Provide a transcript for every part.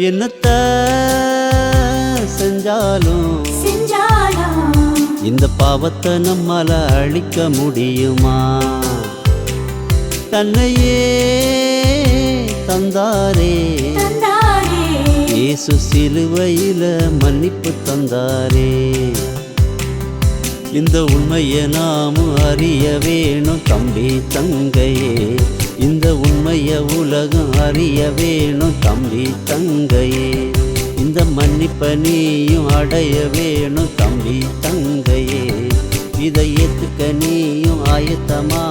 என்னத்த செஞ்சாலும் இந்த பாவத்தை நம்மால அழிக்க முடியுமா? தன்னையே தந்தாரே இயேசு சிலுவையில மன்னிப்பு தந்தாரே. இந்த உண்மையை நாமும் அறிய வேணும் தம்பி தங்கையே. இந்த உண்மையை உலகம் அறிய வேணும் தம்பி தங்கையே. இந்த மன்னிப்பை நீயும் அடைய வேணும் தம்பி தங்கையே. இதை ஏத்துக்க நீயும் ஆயத்தமா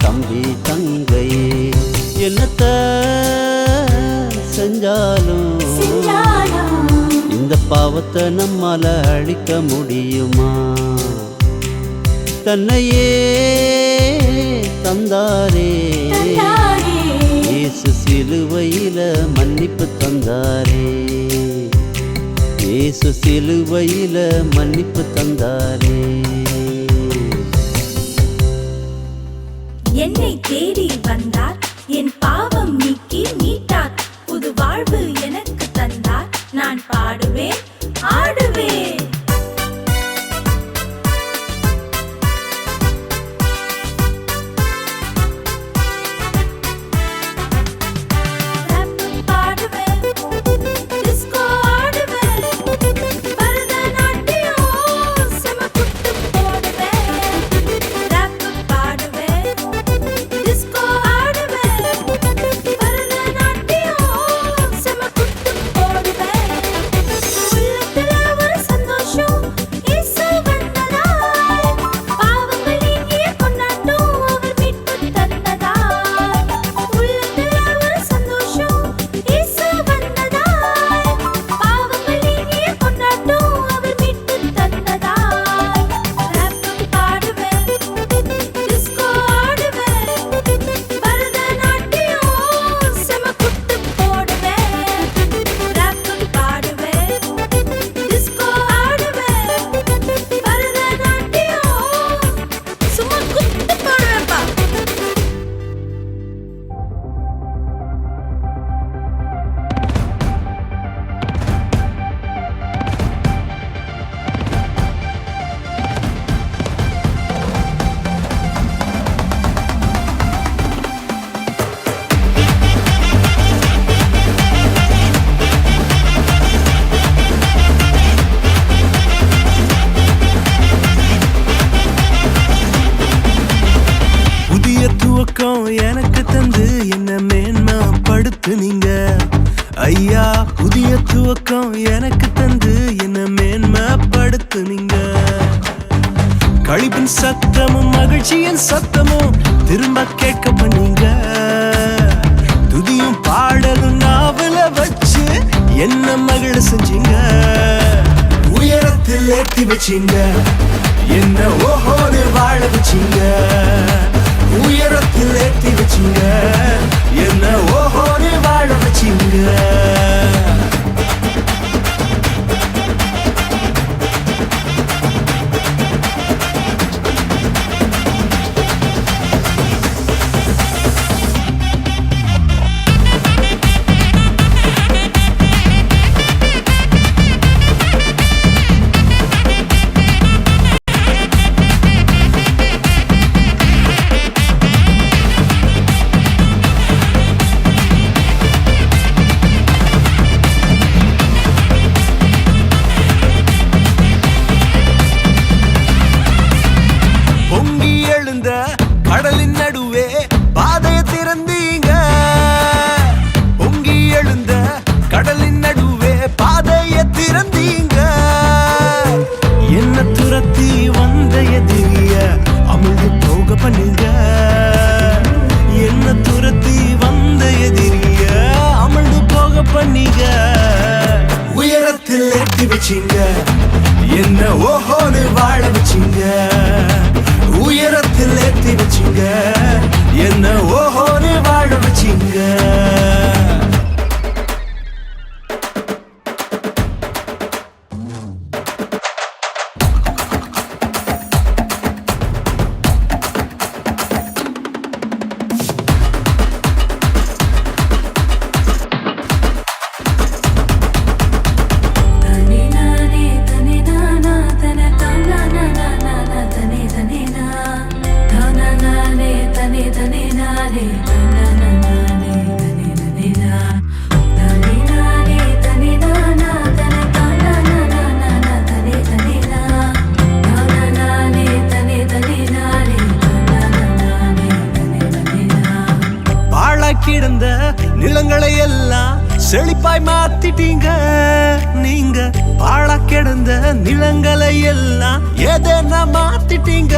தம்பி தங்கையே. என்னத்த செஞ்சாலும் இந்த பாவத்தை நம்மால அழிக்க முடியுமா? தன்னையே தந்தாரே இயேசு சிலுவையில மன்னிப்பு தந்தாரே. இயேசு சிலுவையில மன்னிப்பு தந்தாரே. என்னை தேடி வந்தார், என் பாவம் நீக்கி மீட்டார், புது வாழ்வு எனக்கு தந்தார். நான் பாடுவேன் ஆடுவேன். எனக்கு தந்து என்ன மேன்மைப்படுத்துனீங்க ஐயா. புதிய துவக்கம் எனக்கு தந்து என்ன மேன்மைப்படுத்துனீங்க. கழிப்பின் சத்தமும் மகிழ்ச்சியின் சத்தமும் திரும்ப கேட்க பண்ணீங்க. துதியும் பாடலும் நாவல வச்சு என்ன மகிழ செஞ்சீங்க. உயரத்தில் ஏற்றி வச்சீங்க, என்ன ஓஹோன்னு வாழ வச்சீங்க. உயரத்தில் ஏற்றி வச்சீங்க, என்ன ஓஹோன்னு வாழ வச்சீங்க. கடலின் நடுவே பாதையை திறந்தீங்க. பொங்கி எழுந்த கடலின் நடுவே பாதையை திறந்தீங்க. என்ன துரத்தி வந்த எதிரிய அமிழ்ந்து போக பண்ணீங்க. என்ன துரத்தி வந்த எதிரிய அமிழ்ந்து போக பண்ணீங்க. உயரத்தில் ஏற்றி வச்சீங்க, என்ன ஓஹோன்னு வாழ வச்சீங்க. உயரத்தில் ஏற்றி வச்சீங்க, என்ன ஓஹோ கிடந்த நிலங்களை எல்லாம் செழிப்பாய் மாத்திட்டீங்க. நீங்க பாழா கிடந்த நிலங்களை எல்லாம் ஏதேனா மாத்திட்டீங்க.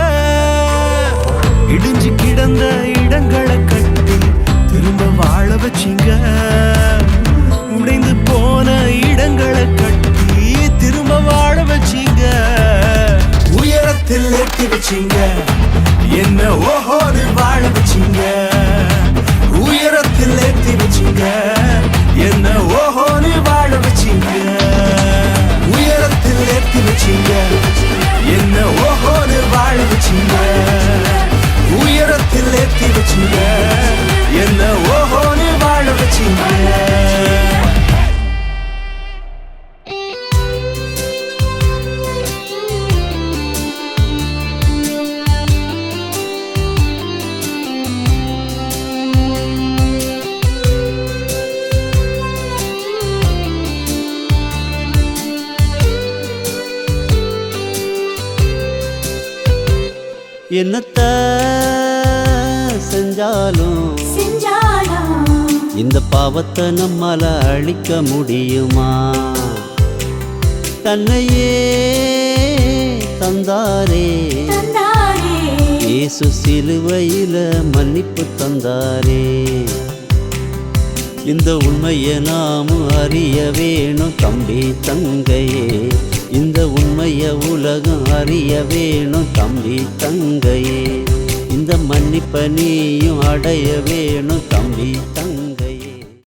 இடிஞ்சு கிடந்த இடங்களை கட்டி திரும்ப வாழ வச்சீங்க. உடைந்து போன இடங்களை கட்டி திரும்ப வாழ வச்சீங்க. உயரத்தில் ஏற்றி வச்சீங்க, என்ன ஓஹோடு வாழ வச்சீங்க. உயரத்தில் ஏற்றி வச்சீங்க, என்ன ஓஹோடு வாழ வச்சீங்க. உயரத்தில் ஏற்றி வச்சீங்க, என்ன ஓஹோடு வாழ வச்சீங்க. உயரத்தில் ஏற்றி வச்சீங்க, என்ன ஓஹோடு வாழ வச்சீங்க. என்னத்த செஞ்சாலும் செஞ்சாலும் இந்த பாவத்தை நம்மால அழிக்க முடியுமா? தன்னையே தந்தாரே தந்தாரே இயேசு சிலுவையில மன்னிப்பு தந்தாரே. இந்த உண்மையை நாமும் அறிய வேணும் தம்பி தங்கையே. இந்த உண்மையை உலகம் அறிய வேணும் தம்பி தங்கையே. இந்த மன்னிப்பை நீயும் அடைய வேணும் தம்பி தங்கை.